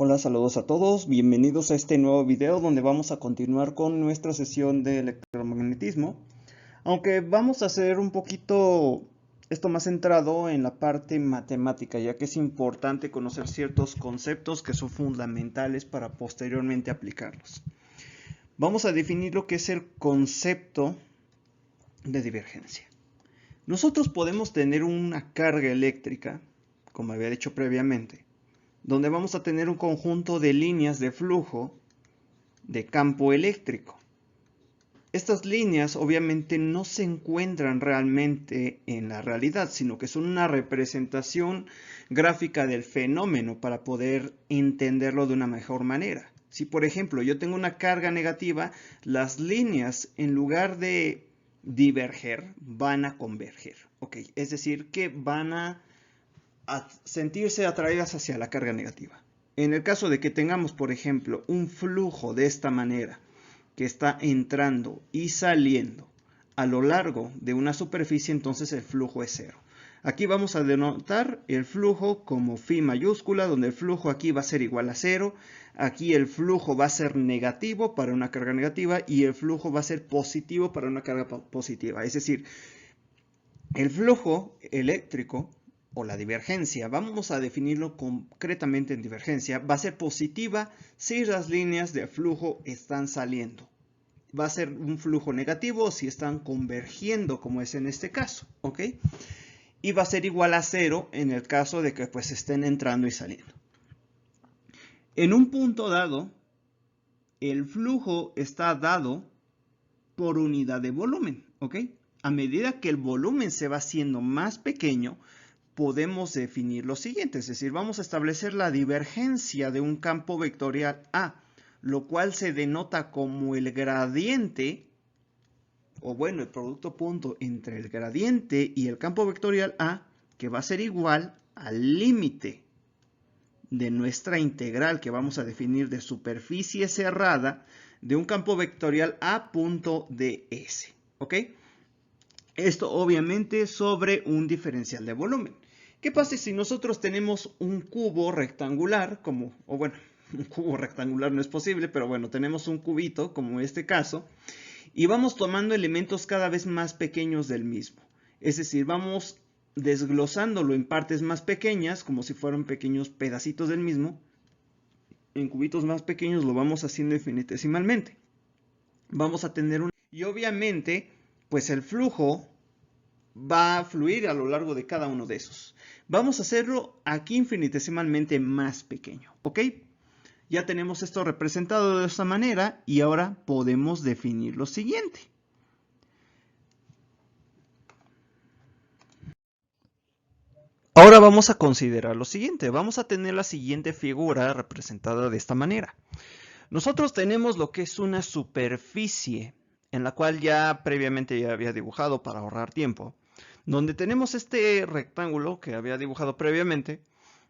Hola, saludos a todos, bienvenidos a este nuevo video donde vamos a continuar con nuestra sesión de electromagnetismo, aunque vamos a hacer un poquito esto más centrado en la parte matemática, ya que es importante conocer ciertos conceptos que son fundamentales para posteriormente aplicarlos. Vamos a definir lo que es el concepto de divergencia. Nosotros podemos tener una carga eléctrica, como había dicho previamente, donde vamos a tener un conjunto de líneas de flujo de campo eléctrico. Estas líneas obviamente no se encuentran realmente en la realidad, sino que son una representación gráfica del fenómeno para poder entenderlo de una mejor manera. Si por ejemplo yo tengo una carga negativa, las líneas en lugar de diverger van a converger. Es decir, que van a sentirse atraídas hacia la carga negativa. En el caso de que tengamos, por ejemplo, un flujo de esta manera, que está entrando y saliendo a lo largo de una superficie, entonces el flujo es cero. Aquí vamos a denotar el flujo como phi mayúscula, donde el flujo aquí va a ser igual a cero. Aquí el flujo va a ser negativo para una carga negativa y el flujo va a ser positivo para una carga positiva. Es decir, el flujo eléctrico o la divergencia, vamos a definirlo concretamente en divergencia, va a ser positiva si las líneas de flujo están saliendo. Va a ser un flujo negativo si están convergiendo, como es en este caso, ¿ok? Y va a ser igual a cero en el caso de que pues estén entrando y saliendo. En un punto dado, el flujo está dado por unidad de volumen, ¿ok? A medida que el volumen se va haciendo más pequeño, podemos definir lo siguiente, es decir, vamos a establecer la divergencia de un campo vectorial A, lo cual se denota como el gradiente, o bueno, el producto punto entre el gradiente y el campo vectorial A, que va a ser igual al límite de nuestra integral que vamos a definir de superficie cerrada de un campo vectorial A.ds, ¿ok? Esto obviamente sobre un diferencial de volumen. ¿Qué pasa si nosotros tenemos un cubo rectangular, un cubo rectangular no es posible, pero bueno, tenemos un cubito, como en este caso, y vamos tomando elementos cada vez más pequeños del mismo? Es decir, vamos desglosándolo en partes más pequeñas, como si fueran pequeños pedacitos del mismo. En cubitos más pequeños lo vamos haciendo infinitesimalmente. Vamos a tener un... Y obviamente, pues el flujo va a fluir a lo largo de cada uno de esos. Vamos a hacerlo aquí infinitesimalmente más pequeño, ¿ok? Ya tenemos esto representado de esta manera y ahora podemos definir lo siguiente. Ahora vamos a considerar lo siguiente. Vamos a tener la siguiente figura representada de esta manera. Nosotros tenemos lo que es una superficie en la cual ya previamente ya había dibujado para ahorrar tiempo, donde tenemos este rectángulo que había dibujado previamente,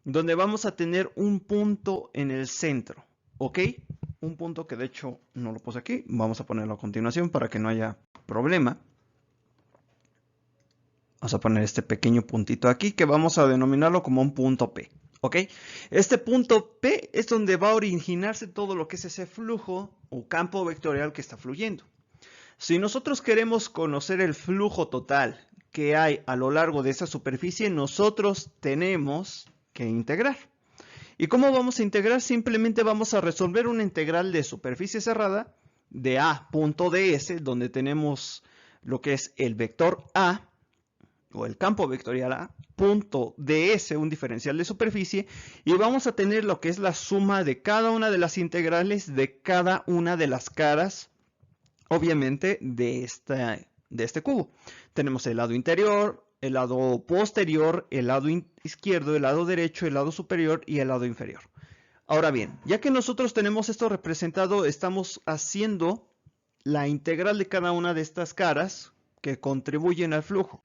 donde vamos a tener un punto en el centro, ¿ok? Un punto que de hecho no lo puse aquí, vamos a ponerlo a continuación para que no haya problema. Vamos a poner este pequeño puntito aquí que vamos a denominarlo como un punto P, ¿ok? Este punto P es donde va a originarse todo lo que es ese flujo o campo vectorial que está fluyendo. Si nosotros queremos conocer el flujo total que hay a lo largo de esa superficie, nosotros tenemos que integrar. ¿Y cómo vamos a integrar? Simplemente vamos a resolver una integral de superficie cerrada de A.ds, donde tenemos lo que es el vector A, o el campo vectorial A, punto ds, un diferencial de superficie, y vamos a tener lo que es la suma de cada una de las integrales de cada una de las caras, obviamente, de este cubo. Tenemos el lado interior, el lado posterior, el lado izquierdo, el lado derecho, el lado superior y el lado inferior. Ahora bien, ya que nosotros tenemos esto representado, estamos haciendo la integral de cada una de estas caras que contribuyen al flujo.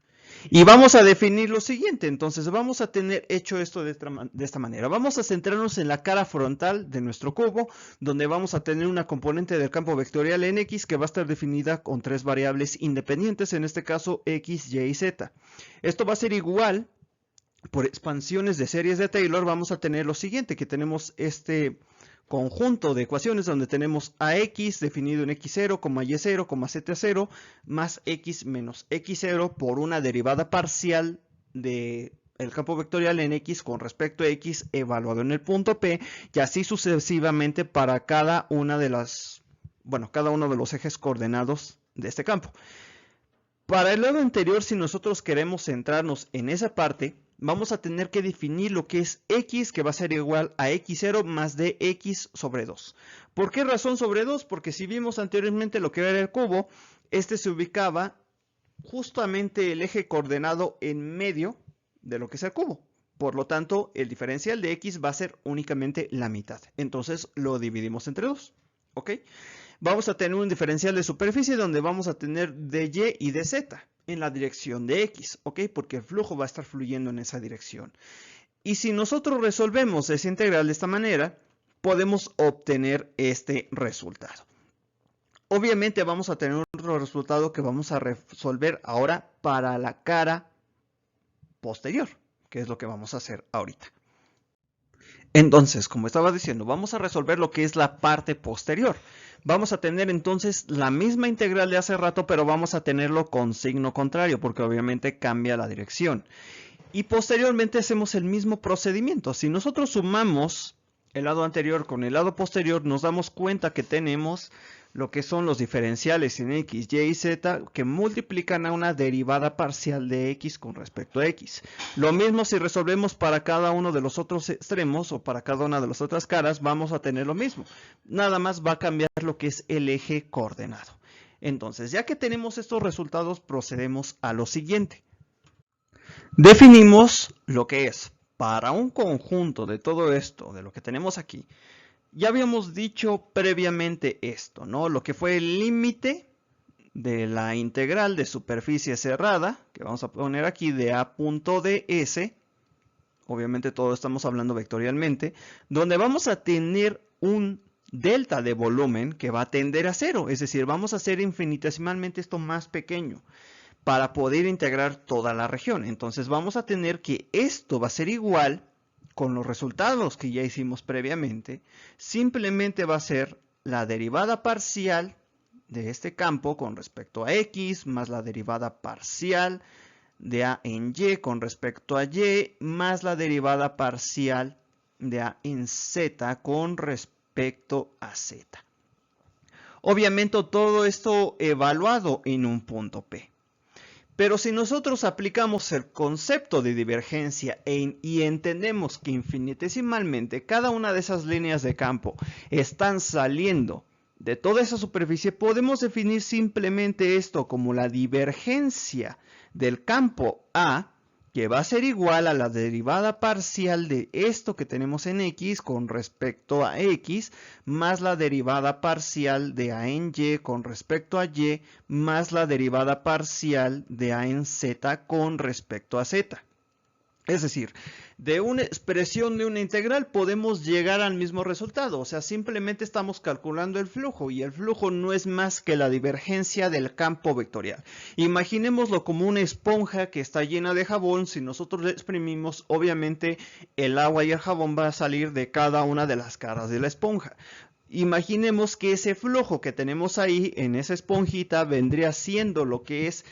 Y vamos a definir lo siguiente, entonces vamos a tener hecho esto de esta manera. Vamos a centrarnos en la cara frontal de nuestro cubo, donde vamos a tener una componente del campo vectorial en X que va a estar definida con tres variables independientes, en este caso X, Y y Z. Esto va a ser igual por expansiones de series de Taylor, vamos a tener lo siguiente, que tenemos este conjunto de ecuaciones donde tenemos ax definido en x0, y0, z0, más x menos x0 por una derivada parcial del campo vectorial en x con respecto a x evaluado en el punto P, y así sucesivamente para cada una de las, cada uno de los ejes coordenados de este campo. Para el lado anterior, si nosotros queremos centrarnos en esa parte, vamos a tener que definir lo que es x, que va a ser igual a x0 más dx sobre 2. ¿Por qué razón sobre 2? Porque si vimos anteriormente lo que era el cubo, este se ubicaba justamente el eje coordenado en medio de lo que es el cubo. Por lo tanto, el diferencial de x va a ser únicamente la mitad. Entonces lo dividimos entre 2. ¿Ok? Vamos a tener un diferencial de superficie donde vamos a tener dy y dz en la dirección de x, ¿ok? Porque el flujo va a estar fluyendo en esa dirección. Y si nosotros resolvemos esa integral de esta manera, podemos obtener este resultado. Obviamente vamos a tener otro resultado que vamos a resolver ahora para la cara posterior, que es lo que vamos a hacer ahorita. Entonces, como estaba diciendo, vamos a resolver lo que es la parte posterior. Vamos a tener entonces la misma integral de hace rato, pero vamos a tenerlo con signo contrario, porque obviamente cambia la dirección. Y posteriormente hacemos el mismo procedimiento. Si nosotros sumamos el lado anterior con el lado posterior, nos damos cuenta que tenemos lo que son los diferenciales en x, y y z que multiplican a una derivada parcial de x con respecto a x. Lo mismo si resolvemos para cada uno de los otros extremos o para cada una de las otras caras, vamos a tener lo mismo. Nada más va a cambiar lo que es el eje coordenado. Entonces, ya que tenemos estos resultados, procedemos a lo siguiente. Definimos lo que es para un conjunto de todo esto, de lo que tenemos aquí. Ya habíamos dicho previamente esto, ¿no? Lo que fue el límite de la integral de superficie cerrada, que vamos a poner aquí de a punto ds, obviamente todo estamos hablando vectorialmente, donde vamos a tener un delta de volumen que va a tender a cero, es decir, vamos a hacer infinitesimalmente esto más pequeño para poder integrar toda la región. Entonces vamos a tener que esto va a ser igual con los resultados que ya hicimos previamente, simplemente va a ser la derivada parcial de este campo con respecto a x, más la derivada parcial de a en y con respecto a y, más la derivada parcial de a en z con respecto a z. Obviamente todo esto evaluado en un punto P. Pero si nosotros aplicamos el concepto de divergencia y entendemos que infinitesimalmente cada una de esas líneas de campo están saliendo de toda esa superficie, podemos definir simplemente esto como la divergencia del campo A, que va a ser igual a la derivada parcial de esto que tenemos en x con respecto a x, más la derivada parcial de a en y con respecto a y, más la derivada parcial de a en z con respecto a z. Es decir, de una expresión de una integral podemos llegar al mismo resultado. O sea, simplemente estamos calculando el flujo y el flujo no es más que la divergencia del campo vectorial. Imaginémoslo como una esponja que está llena de jabón. Si nosotros le exprimimos, obviamente el agua y el jabón va a salir de cada una de las caras de la esponja. Imaginemos que ese flujo que tenemos ahí en esa esponjita vendría siendo lo que es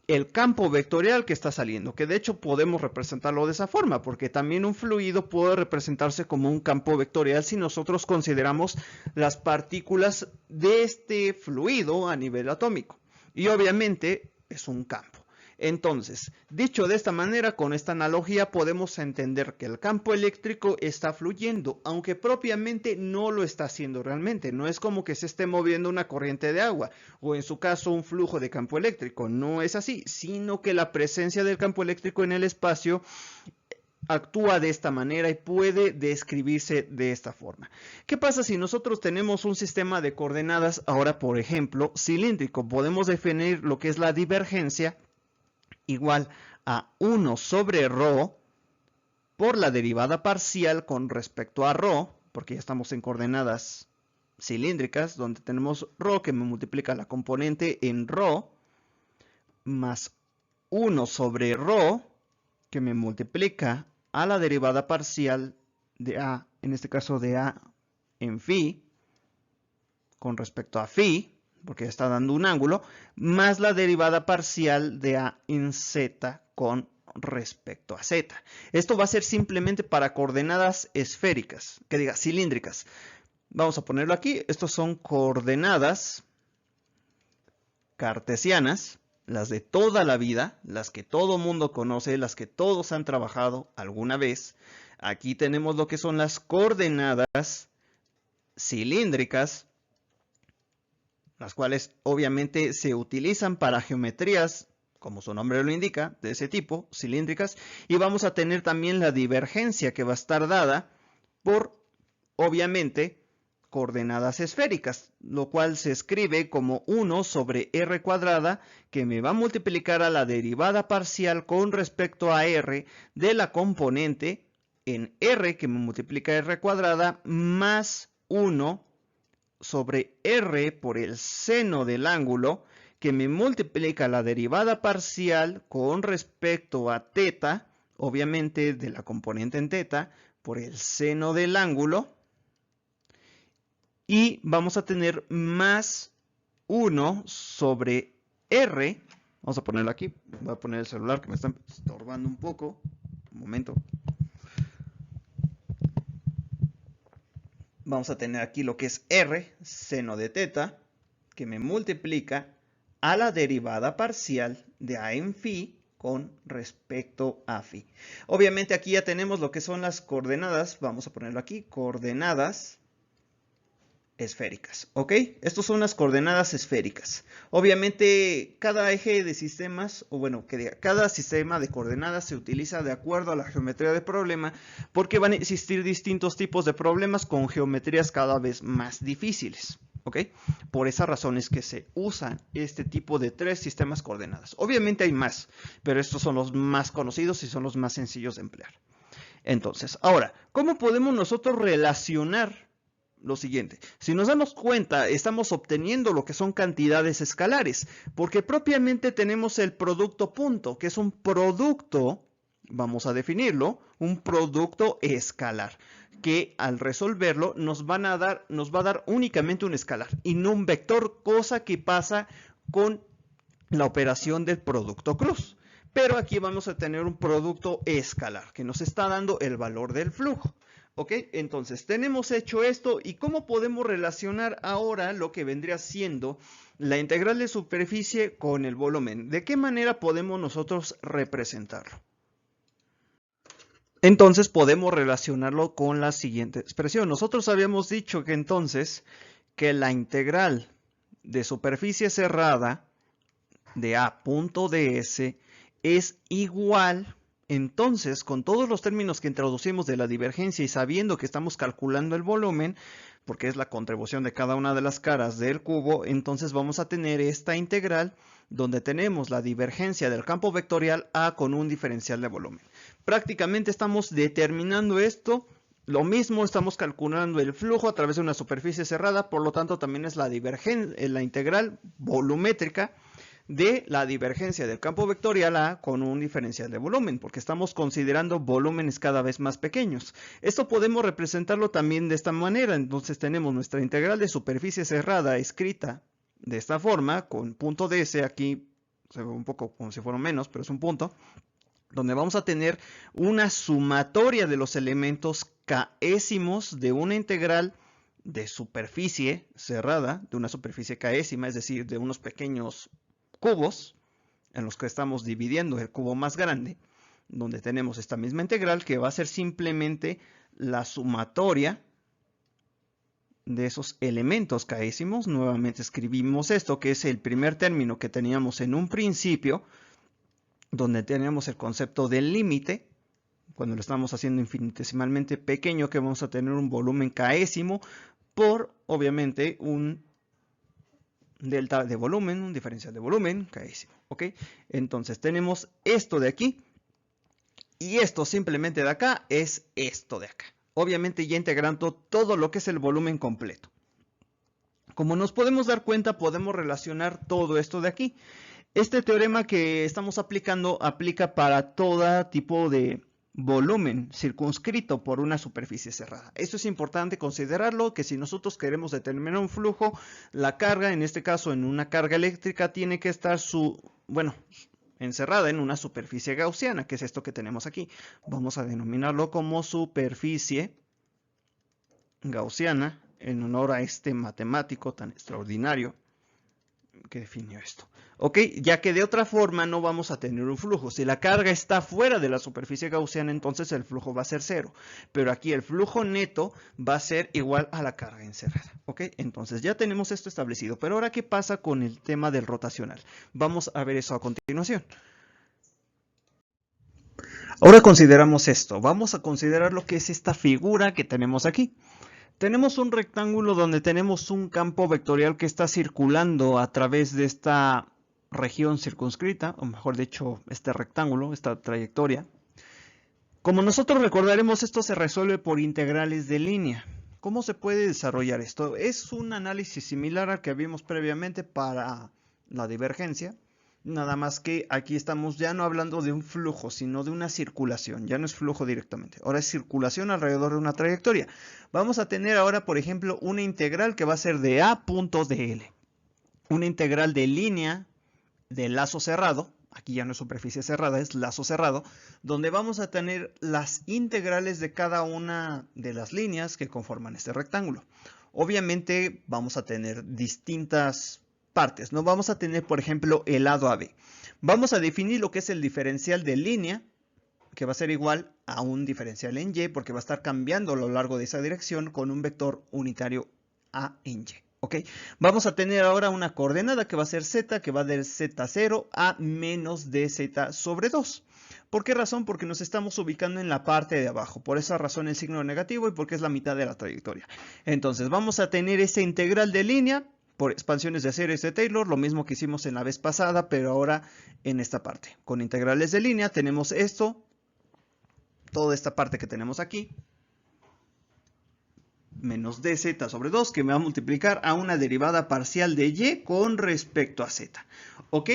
el campo vectorial que está saliendo, que de hecho podemos representarlo de esa forma, porque también un fluido puede representarse como un campo vectorial si nosotros consideramos las partículas de este fluido a nivel atómico. Y obviamente es un campo. Entonces, dicho de esta manera, con esta analogía podemos entender que el campo eléctrico está fluyendo, aunque propiamente no lo está haciendo realmente. No es como que se esté moviendo una corriente de agua, o en su caso un flujo de campo eléctrico. No es así, sino que la presencia del campo eléctrico en el espacio actúa de esta manera y puede describirse de esta forma. ¿Qué pasa si nosotros tenemos un sistema de coordenadas, ahora por ejemplo, cilíndrico? Podemos definir lo que es la divergencia igual a 1 sobre ρ por la derivada parcial con respecto a ρ, porque ya estamos en coordenadas cilíndricas, donde tenemos ρ que me multiplica la componente en ρ, más 1 sobre ρ que me multiplica a la derivada parcial de A, en este caso de A en phi, con respecto a phi, porque está dando un ángulo, más la derivada parcial de A en Z con respecto a Z. Esto va a ser simplemente para coordenadas esféricas, que diga cilíndricas. Vamos a ponerlo aquí. Estos son coordenadas cartesianas, las de toda la vida, las que todo mundo conoce, las que todos han trabajado alguna vez. Aquí tenemos lo que son las coordenadas cilíndricas, las cuales obviamente se utilizan para geometrías, como su nombre lo indica, de ese tipo, cilíndricas. Y vamos a tener también la divergencia, que va a estar dada por, obviamente, coordenadas esféricas, lo cual se escribe como 1 sobre r cuadrada, que me va a multiplicar a la derivada parcial con respecto a r de la componente en r, que me multiplica r cuadrada, más 1 sobre r por el seno del ángulo, que me multiplica la derivada parcial con respecto a θ, obviamente de la componente en θ, por el seno del ángulo. Y vamos a tener más 1 sobre r. Vamos a ponerlo aquí. Voy a poner el celular que me está estorbando un poco. Un momento. Vamos a tener aquí lo que es r, seno de θ, que me multiplica a la derivada parcial de a en phi con respecto a phi. Obviamente aquí ya tenemos lo que son las coordenadas. Vamos a ponerlo aquí. Coordenadas esféricas, ¿ok? Estas son las coordenadas esféricas. Obviamente cada eje de sistemas, o bueno, que diga, cada sistema de coordenadas se utiliza de acuerdo a la geometría del problema, porque van a existir distintos tipos de problemas con geometrías cada vez más difíciles, ¿ok? Por esa razón es que se usan este tipo de 3 sistemas coordenadas. Obviamente hay más, pero estos son los más conocidos y son los más sencillos de emplear. Entonces, ahora, ¿cómo podemos nosotros relacionar lo siguiente? Si nos damos cuenta, estamos obteniendo lo que son cantidades escalares, porque propiamente tenemos el producto punto, que es un producto, vamos a definirlo, un producto escalar, que al resolverlo nos va a dar únicamente un escalar y no un vector, cosa que pasa con la operación del producto cruz. Pero aquí vamos a tener un producto escalar, que nos está dando el valor del flujo. ¿Ok? Entonces, tenemos hecho esto. ¿Y cómo podemos relacionar ahora lo que vendría siendo la integral de superficie con el volumen? ¿De qué manera podemos nosotros representarlo? Entonces, podemos relacionarlo con la siguiente expresión. Nosotros habíamos dicho que entonces, que la integral de superficie cerrada de A punto ds es igual. Entonces, con todos los términos que introducimos de la divergencia y sabiendo que estamos calculando el volumen, porque es la contribución de cada una de las caras del cubo, entonces vamos a tener esta integral donde tenemos la divergencia del campo vectorial A con un diferencial de volumen. Prácticamente estamos determinando esto. Lo mismo, estamos calculando el flujo a través de una superficie cerrada, por lo tanto también es la integral volumétrica de la divergencia del campo vectorial A con un diferencial de volumen, porque estamos considerando volúmenes cada vez más pequeños. Esto podemos representarlo también de esta manera. Entonces tenemos nuestra integral de superficie cerrada escrita de esta forma, con punto ds, aquí se ve un poco como si fuera menos, pero es un punto, donde vamos a tener una sumatoria de los elementos k'ésimos de una integral de superficie cerrada, de una superficie k'ésima, es decir, de unos pequeños cubos en los que estamos dividiendo el cubo más grande, donde tenemos esta misma integral que va a ser simplemente la sumatoria de esos elementos k'ésimos. Nuevamente escribimos esto, que es el primer término que teníamos en un principio, donde teníamos el concepto del límite, cuando lo estamos haciendo infinitesimalmente pequeño, que vamos a tener un volumen k'ésimo por, obviamente, un delta de volumen, un diferencial de volumen, k'ésimo, ¿ok? Entonces tenemos esto de aquí, y esto simplemente de acá es esto de acá. Obviamente ya integrando todo lo que es el volumen completo. Como nos podemos dar cuenta, podemos relacionar todo esto de aquí. Este teorema que estamos aplicando aplica para todo tipo de volumen circunscrito por una superficie cerrada. Esto es importante considerarlo, que si nosotros queremos determinar un flujo, la carga, en este caso en una carga eléctrica, tiene que estar encerrada en una superficie gaussiana, que es esto que tenemos aquí. Vamos a denominarlo como superficie gaussiana, en honor a este matemático tan extraordinario que definió esto. ¿Ok? Ya que de otra forma no vamos a tener un flujo. Si la carga está fuera de la superficie gaussiana, entonces el flujo va a ser cero. Pero aquí el flujo neto va a ser igual a la carga encerrada. ¿Ok? Entonces ya tenemos esto establecido. Pero ahora, ¿qué pasa con el tema del rotacional? Vamos a ver eso a continuación. Ahora consideramos esto. Vamos a considerar lo que es esta figura que tenemos aquí. Tenemos un rectángulo donde tenemos un campo vectorial que está circulando a través de esta región circunscrita, o mejor dicho, este rectángulo, esta trayectoria. Como nosotros recordaremos, esto se resuelve por integrales de línea. ¿Cómo se puede desarrollar esto? Es un análisis similar al que vimos previamente para la divergencia. Nada más que aquí estamos ya no hablando de un flujo, sino de una circulación. Ya no es flujo directamente. Ahora es circulación alrededor de una trayectoria. Vamos a tener ahora, por ejemplo, una integral que va a ser de A punto dl. Una integral de línea de lazo cerrado. Aquí ya no es superficie cerrada, es lazo cerrado. Donde vamos a tener las integrales de cada una de las líneas que conforman este rectángulo. Obviamente vamos a tener distintas partes. No vamos a tener, por ejemplo, el lado AB. Vamos a definir lo que es el diferencial de línea, que va a ser igual a un diferencial en Y, porque va a estar cambiando a lo largo de esa dirección con un vector unitario A en Y. ¿Ok? Vamos a tener ahora una coordenada que va a ser Z, que va del Z0 a menos dz sobre 2. ¿Por qué razón? Porque nos estamos ubicando en la parte de abajo. Por esa razón el signo negativo y porque es la mitad de la trayectoria. Entonces vamos a tener esa integral de línea por expansiones de series de Taylor, lo mismo que hicimos en la vez pasada, pero ahora en esta parte. Con integrales de línea tenemos esto, toda esta parte que tenemos aquí, menos dz sobre 2, que me va a multiplicar a una derivada parcial de y con respecto a z. ¿Ok?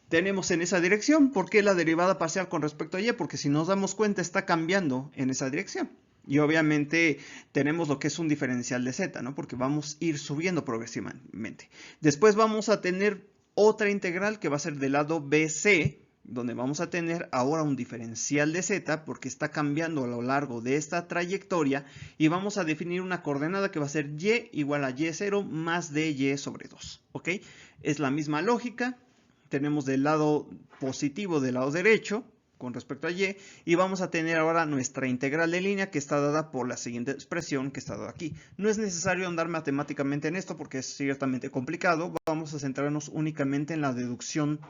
Tenemos en esa dirección. ¿Por qué la derivada parcial con respecto a y? Porque si nos damos cuenta está cambiando en esa dirección. Y obviamente tenemos lo que es un diferencial de z, ¿no? Porque vamos a ir subiendo progresivamente. Después vamos a tener otra integral que va a ser del lado BC, donde vamos a tener ahora un diferencial de z, porque está cambiando a lo largo de esta trayectoria, y vamos a definir una coordenada que va a ser y igual a y0 más dy sobre 2. ¿Ok? Es la misma lógica. Tenemos del lado positivo del lado derecho con respecto a y, y vamos a tener ahora nuestra integral de línea que está dada por la siguiente expresión que está dada aquí. No es necesario andar matemáticamente en esto porque es ciertamente complicado. Vamos a centrarnos únicamente en la deducción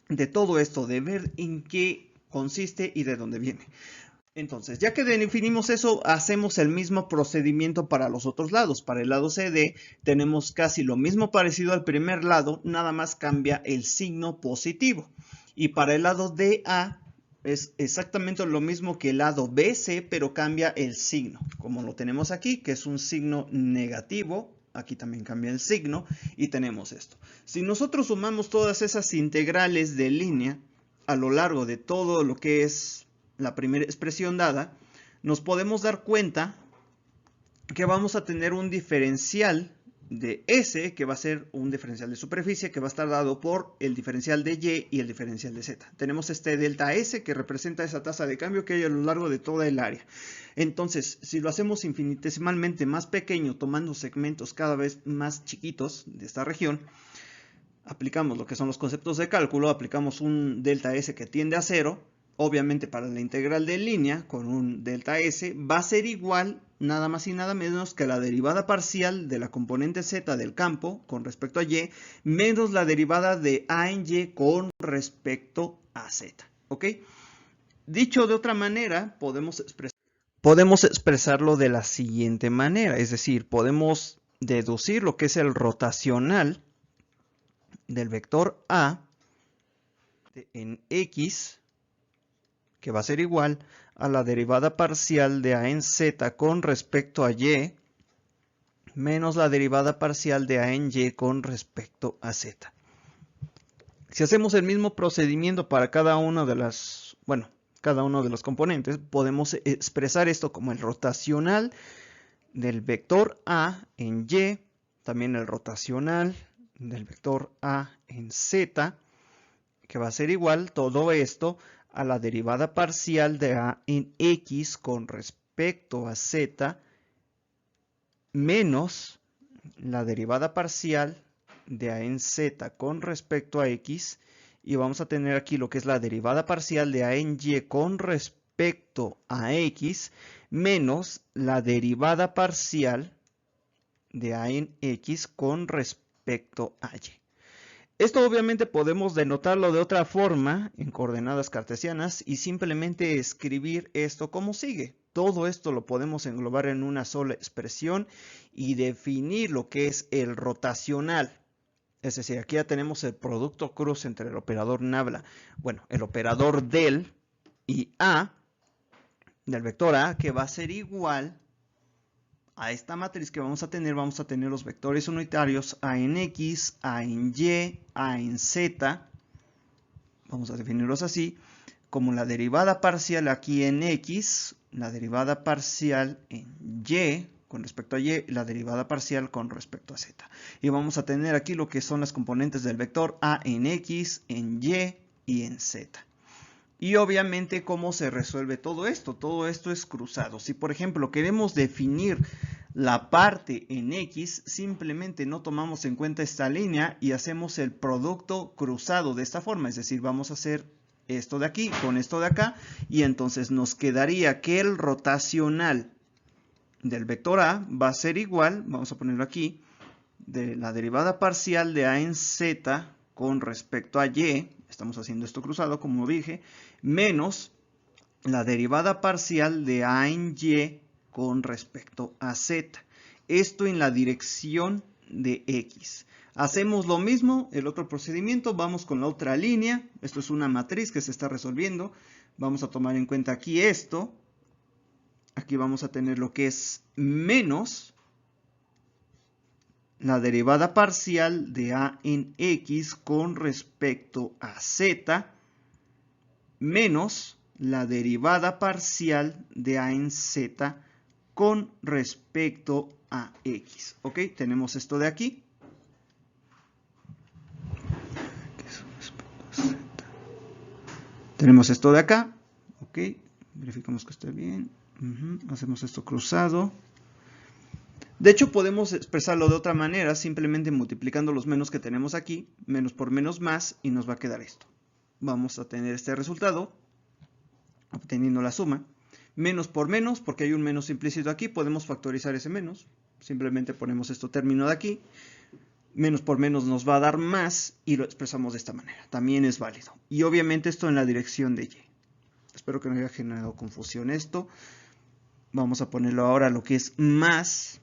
de todo esto, de ver en qué consiste y de dónde viene. Entonces, ya que definimos eso, hacemos el mismo procedimiento para los otros lados. Para el lado CD tenemos casi lo mismo parecido al primer lado, nada más cambia el signo positivo. Y para el lado DA es exactamente lo mismo que el lado BC, pero cambia el signo. Como lo tenemos aquí, que es un signo negativo, aquí también cambia el signo y tenemos esto. Si nosotros sumamos todas esas integrales de línea a lo largo de todo lo que es la primera expresión dada, nos podemos dar cuenta que vamos a tener un diferencial de S, que va a ser un diferencial de superficie, que va a estar dado por el diferencial de Y y el diferencial de Z. Tenemos este delta S, que representa esa tasa de cambio que hay a lo largo de toda el área. Entonces, si lo hacemos infinitesimalmente más pequeño, tomando segmentos cada vez más chiquitos de esta región, aplicamos lo que son los conceptos de cálculo, aplicamos un delta S que tiende a 0, obviamente para la integral de línea con un delta S va a ser igual nada más y nada menos que la derivada parcial de la componente Z del campo con respecto a Y menos la derivada de A en Y con respecto a Z. ¿Ok? Dicho de otra manera, podemos expresarlo de la siguiente manera, es decir, podemos deducir lo que es el rotacional del vector A en X, que va a ser igual a la derivada parcial de A en Z con respecto a Y, menos la derivada parcial de A en Y con respecto a Z. Si hacemos el mismo procedimiento para cada uno de las, bueno, cada uno de los componentes, podemos expresar esto como el rotacional del vector A en Y, también el rotacional del vector A en Z, que va a ser igual todo esto a la derivada parcial de A en X con respecto a Z menos la derivada parcial de A en Z con respecto a X, y vamos a tener aquí lo que es la derivada parcial de A en Y con respecto a X menos la derivada parcial de A en X con respecto a Y. Esto obviamente podemos denotarlo de otra forma en coordenadas cartesianas y simplemente escribir esto como sigue. Todo esto lo podemos englobar en una sola expresión y definir lo que es el rotacional. Es decir, aquí ya tenemos el producto cruz entre el operador nabla, bueno, el operador del y A, del vector A, que va a ser igual a esta matriz que vamos a tener los vectores unitarios A en X, A en Y, A en Z. Vamos a definirlos así, como la derivada parcial aquí en X, la derivada parcial en Y con respecto a Y, la derivada parcial con respecto a Z. Y vamos a tener aquí lo que son las componentes del vector A en X, en Y y en Z. Y obviamente, ¿cómo se resuelve todo esto? Todo esto es cruzado. Si, por ejemplo, queremos definir la parte en X, simplemente no tomamos en cuenta esta línea y hacemos el producto cruzado de esta forma. Es decir, vamos a hacer esto de aquí con esto de acá y entonces nos quedaría que el rotacional del vector A va a ser igual, vamos a ponerlo aquí, de la derivada parcial de A en Z con respecto a Y, estamos haciendo esto cruzado como dije, menos la derivada parcial de A en Y con respecto a Z. Esto en la dirección de X. Hacemos lo mismo, el otro procedimiento, vamos con la otra línea. Esto es una matriz que se está resolviendo. Vamos a tomar en cuenta aquí esto. Aquí vamos a tener lo que es menos la derivada parcial de A en X con respecto a Z menos la derivada parcial de A en Z con respecto a X. ¿Ok? Tenemos esto de aquí. Tenemos esto de acá. ¿Ok? Verificamos que esté bien. Hacemos esto cruzado. De hecho, podemos expresarlo de otra manera, simplemente multiplicando los menos que tenemos aquí, menos por menos más, y nos va a quedar esto. Vamos a tener este resultado, obteniendo la suma. Menos por menos, porque hay un menos implícito aquí, podemos factorizar ese menos. Simplemente ponemos esto término de aquí. Menos por menos nos va a dar más, y lo expresamos de esta manera. También es válido. Y obviamente esto en la dirección de Y. Espero que no haya generado confusión esto. Vamos a ponerlo ahora lo que es más.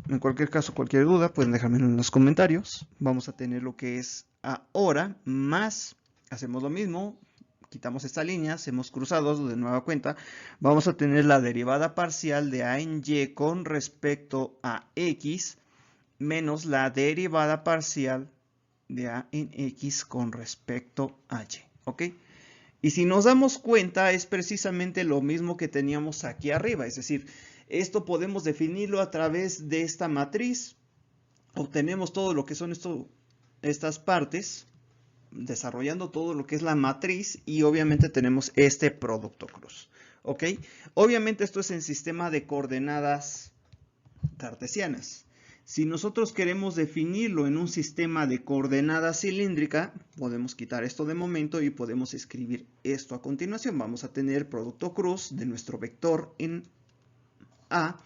En cualquier caso, cualquier duda, pueden dejármelo en los comentarios. Vamos a tener lo que es ahora más. Hacemos lo mismo. Quitamos esta línea, hacemos cruzados de nueva cuenta. Vamos a tener la derivada parcial de A en Y con respecto a X menos la derivada parcial de A en X con respecto a Y. ¿Ok? Y si nos damos cuenta, es precisamente lo mismo que teníamos aquí arriba. Es decir, esto podemos definirlo a través de esta matriz. Obtenemos todo lo que son estas partes, desarrollando todo lo que es la matriz, y obviamente tenemos este producto cruz. ¿Ok? Obviamente esto es en sistema de coordenadas cartesianas. Si nosotros queremos definirlo en un sistema de coordenadas cilíndrica, podemos quitar esto de momento y podemos escribir esto a continuación. Vamos a tener producto cruz de nuestro vector en A.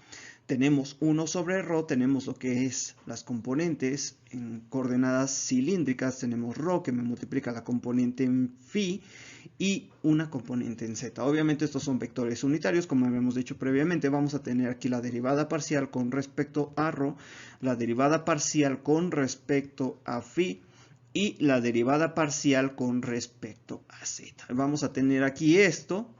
Tenemos 1 sobre ρ, tenemos lo que es las componentes en coordenadas cilíndricas, tenemos ρ que me multiplica la componente en phi y una componente en z. Obviamente estos son vectores unitarios, como habíamos dicho previamente. Vamos a tener aquí la derivada parcial con respecto a ρ, la derivada parcial con respecto a phi y la derivada parcial con respecto a z. Vamos a tener aquí esto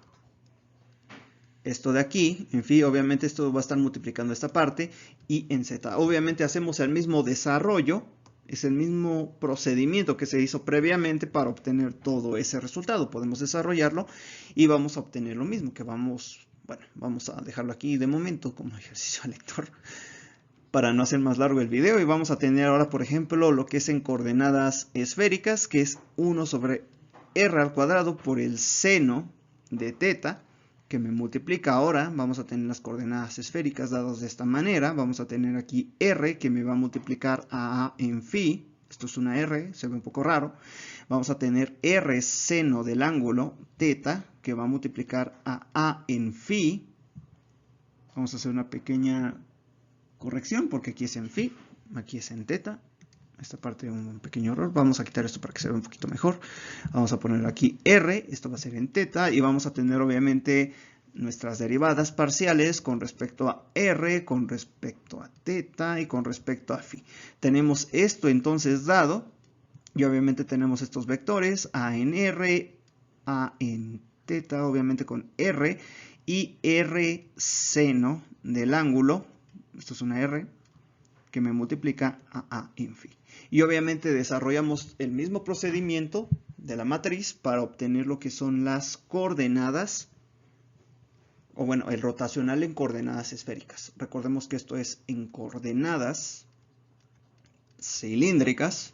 de aquí, en fin, obviamente esto va a estar multiplicando esta parte, y en z. Obviamente hacemos el mismo desarrollo Es el mismo procedimiento que se hizo previamente para obtener todo ese resultado. Podemos desarrollarlo y vamos a obtener lo mismo, que vamos a dejarlo aquí de momento como ejercicio lector para no hacer más largo el video. Y vamos a tener ahora, por ejemplo, lo que es en coordenadas esféricas, que es 1 sobre r al cuadrado por el seno de teta, que me multiplica. Ahora vamos a tener las coordenadas esféricas dadas de esta manera. Vamos a tener aquí r que me va a multiplicar a a en phi. Esto es una r, se ve un poco raro. Vamos a tener r seno del ángulo teta que va a multiplicar a a en phi. Vamos a hacer una pequeña corrección porque aquí es en phi, aquí es en teta. Esta parte es un pequeño error. Vamos a quitar esto para que se vea un poquito mejor. Vamos a poner aquí r, esto va a ser en teta, y vamos a tener obviamente nuestras derivadas parciales con respecto a r, con respecto a teta y con respecto a phi. Tenemos esto entonces dado, y obviamente tenemos estos vectores, a en r, a en teta, obviamente con r, y r seno del ángulo, esto es una r, que me multiplica a en phi. Y obviamente desarrollamos el mismo procedimiento de la matriz para obtener lo que son las coordenadas, o bueno, el rotacional en coordenadas esféricas. Recordemos que esto es en coordenadas cilíndricas.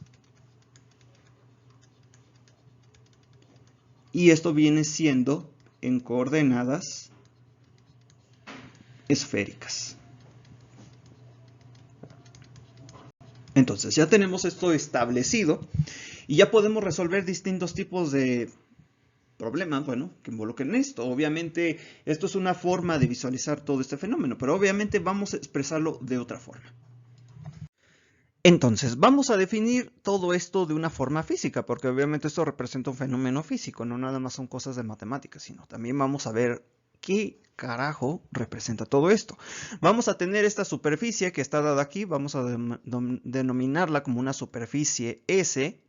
Y esto viene siendo en coordenadas esféricas. Entonces ya tenemos esto establecido y ya podemos resolver distintos tipos de problemas, bueno, que involucren esto. Obviamente esto es una forma de visualizar todo este fenómeno, pero obviamente vamos a expresarlo de otra forma. Entonces vamos a definir todo esto de una forma física, porque obviamente esto representa un fenómeno físico, no nada más son cosas de matemáticas, sino también vamos a ver ¿qué carajo representa todo esto? Vamos a tener esta superficie que está dada aquí, vamos a denominarla como una superficie S.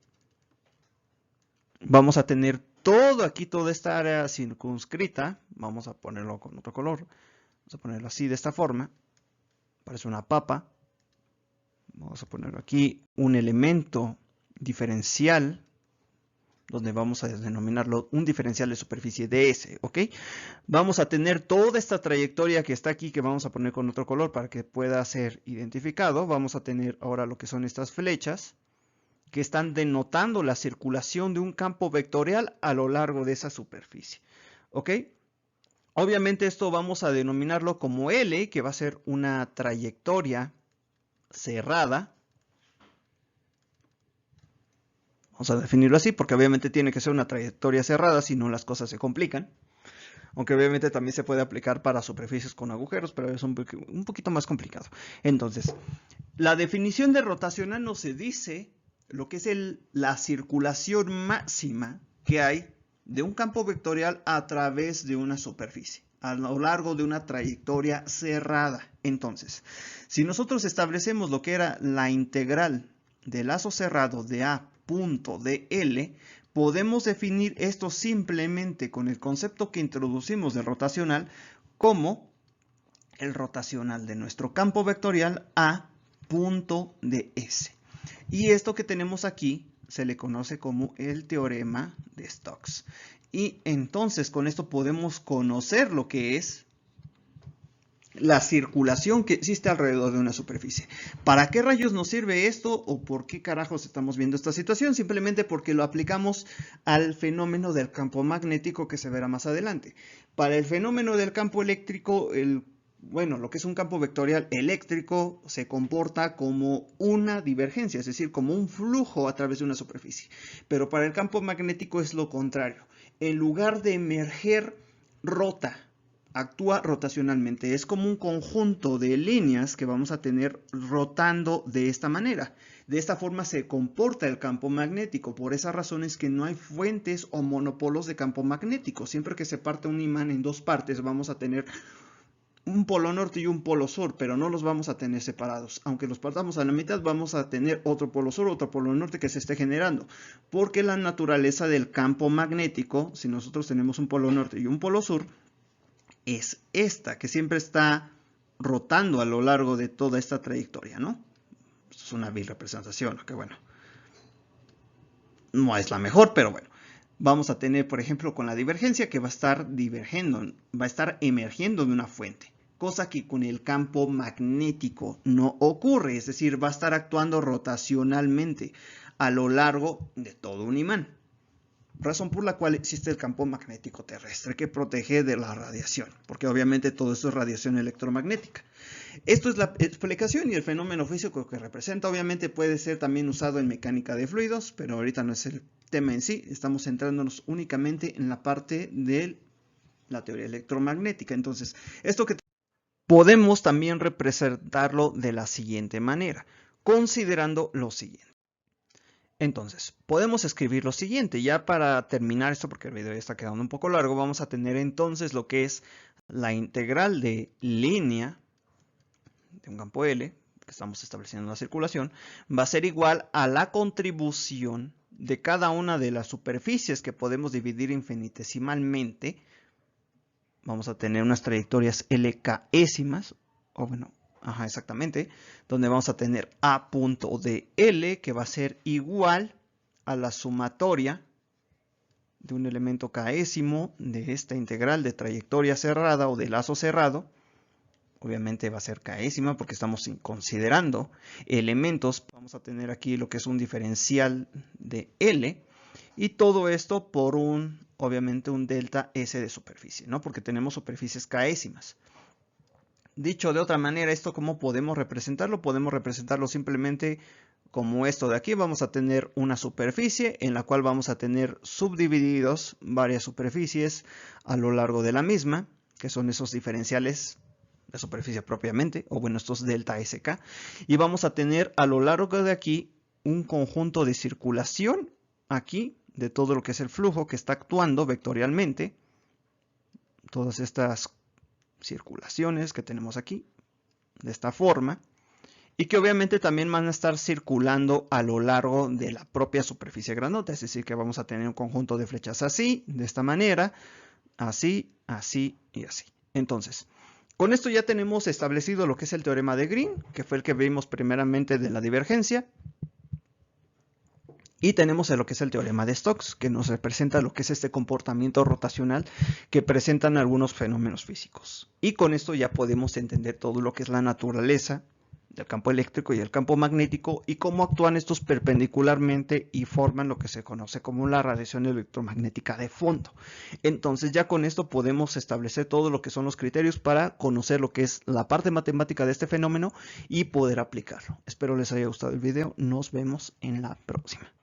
Vamos a tener todo aquí, toda esta área circunscrita. Vamos a ponerlo con otro color. Vamos a ponerlo así, de esta forma. Parece una papa. Vamos a poner aquí un elemento diferencial, donde vamos a denominarlo un diferencial de superficie ds, ¿ok? Vamos a tener toda esta trayectoria que está aquí, que vamos a poner con otro color para que pueda ser identificado. Vamos a tener ahora lo que son estas flechas, que están denotando la circulación de un campo vectorial a lo largo de esa superficie, ¿ok? Obviamente esto vamos a denominarlo como L, que va a ser una trayectoria cerrada. Vamos a definirlo así porque obviamente tiene que ser una trayectoria cerrada, si no las cosas se complican. Aunque obviamente también se puede aplicar para superficies con agujeros, pero es un poquito más complicado. Entonces, la definición de rotacional nos dice lo que es la circulación máxima que hay de un campo vectorial a través de una superficie, a lo largo de una trayectoria cerrada. Entonces, si nosotros establecemos lo que era la integral del lazo cerrado de A punto de L, podemos definir esto simplemente con el concepto que introducimos de rotacional como el rotacional de nuestro campo vectorial A punto de S. Y esto que tenemos aquí se le conoce como el teorema de Stokes. Y entonces con esto podemos conocer lo que es la circulación que existe alrededor de una superficie. ¿Para qué rayos nos sirve esto o por qué carajos estamos viendo esta situación? Simplemente porque lo aplicamos al fenómeno del campo magnético que se verá más adelante. Para el fenómeno del campo eléctrico, lo que es un campo vectorial eléctrico se comporta como una divergencia, es decir, como un flujo a través de una superficie. Pero para el campo magnético es lo contrario. En lugar de emerger, rota. Actúa rotacionalmente. Es como un conjunto de líneas que vamos a tener rotando de esta manera. De esta forma se comporta el campo magnético. Por esa razón es que no hay fuentes o monopolos de campo magnético. Siempre que se parte un imán en dos partes vamos a tener un polo norte y un polo sur, pero no los vamos a tener separados. Aunque los partamos a la mitad, vamos a tener otro polo sur, otro polo norte que se esté generando. Porque la naturaleza del campo magnético, si nosotros tenemos un polo norte y un polo sur, es esta, que siempre está rotando a lo largo de toda esta trayectoria, ¿no? Esto es una vil representación, que bueno, no es la mejor, pero bueno. Vamos a tener, por ejemplo, con la divergencia que va a estar divergiendo, va a estar emergiendo de una fuente, cosa que con el campo magnético no ocurre, es decir, va a estar actuando rotacionalmente a lo largo de todo un imán. Razón por la cual existe el campo magnético terrestre que protege de la radiación, porque obviamente todo esto es radiación electromagnética. Esto es la explicación y el fenómeno físico que representa. Obviamente puede ser también usado en mecánica de fluidos, pero ahorita no es el tema en sí. Estamos centrándonos únicamente en la parte de la teoría electromagnética. Entonces, esto que podemos también representarlo de la siguiente manera, considerando lo siguiente. Entonces, podemos escribir lo siguiente. Ya para terminar esto, porque el video ya está quedando un poco largo, vamos a tener entonces lo que es la integral de línea de un campo L, que estamos estableciendo la circulación, va a ser igual a la contribución de cada una de las superficies que podemos dividir infinitesimalmente. Vamos a tener unas trayectorias LKésimas, o bueno, exactamente, donde vamos a tener A punto de L, que va a ser igual a la sumatoria de un elemento késimo de esta integral de trayectoria cerrada o de lazo cerrado. Obviamente va a ser késima porque estamos considerando elementos. Vamos a tener aquí lo que es un diferencial de L. Y todo esto por obviamente un delta S de superficie, ¿no? Porque tenemos superficies késimas. Dicho de otra manera, ¿esto cómo podemos representarlo? Podemos representarlo simplemente como esto de aquí. Vamos a tener una superficie en la cual vamos a tener subdivididos varias superficies a lo largo de la misma, que son esos diferenciales de superficie propiamente, o bueno, estos delta SK. Y vamos a tener a lo largo de aquí un conjunto de circulación aquí de todo lo que es el flujo que está actuando vectorialmente. Todas estas circulaciones que tenemos aquí, de esta forma, y que obviamente también van a estar circulando a lo largo de la propia superficie grandota, es decir, que vamos a tener un conjunto de flechas así, de esta manera, así, así y así. Entonces, con esto ya tenemos establecido lo que es el teorema de Green, que fue el que vimos primeramente de la divergencia. Y tenemos lo que es el teorema de Stokes, que nos representa lo que es este comportamiento rotacional que presentan algunos fenómenos físicos. Y con esto ya podemos entender todo lo que es la naturaleza del campo eléctrico y el campo magnético y cómo actúan estos perpendicularmente y forman lo que se conoce como la radiación electromagnética de fondo. Entonces ya con esto podemos establecer todo lo que son los criterios para conocer lo que es la parte matemática de este fenómeno y poder aplicarlo. Espero les haya gustado el video. Nos vemos en la próxima.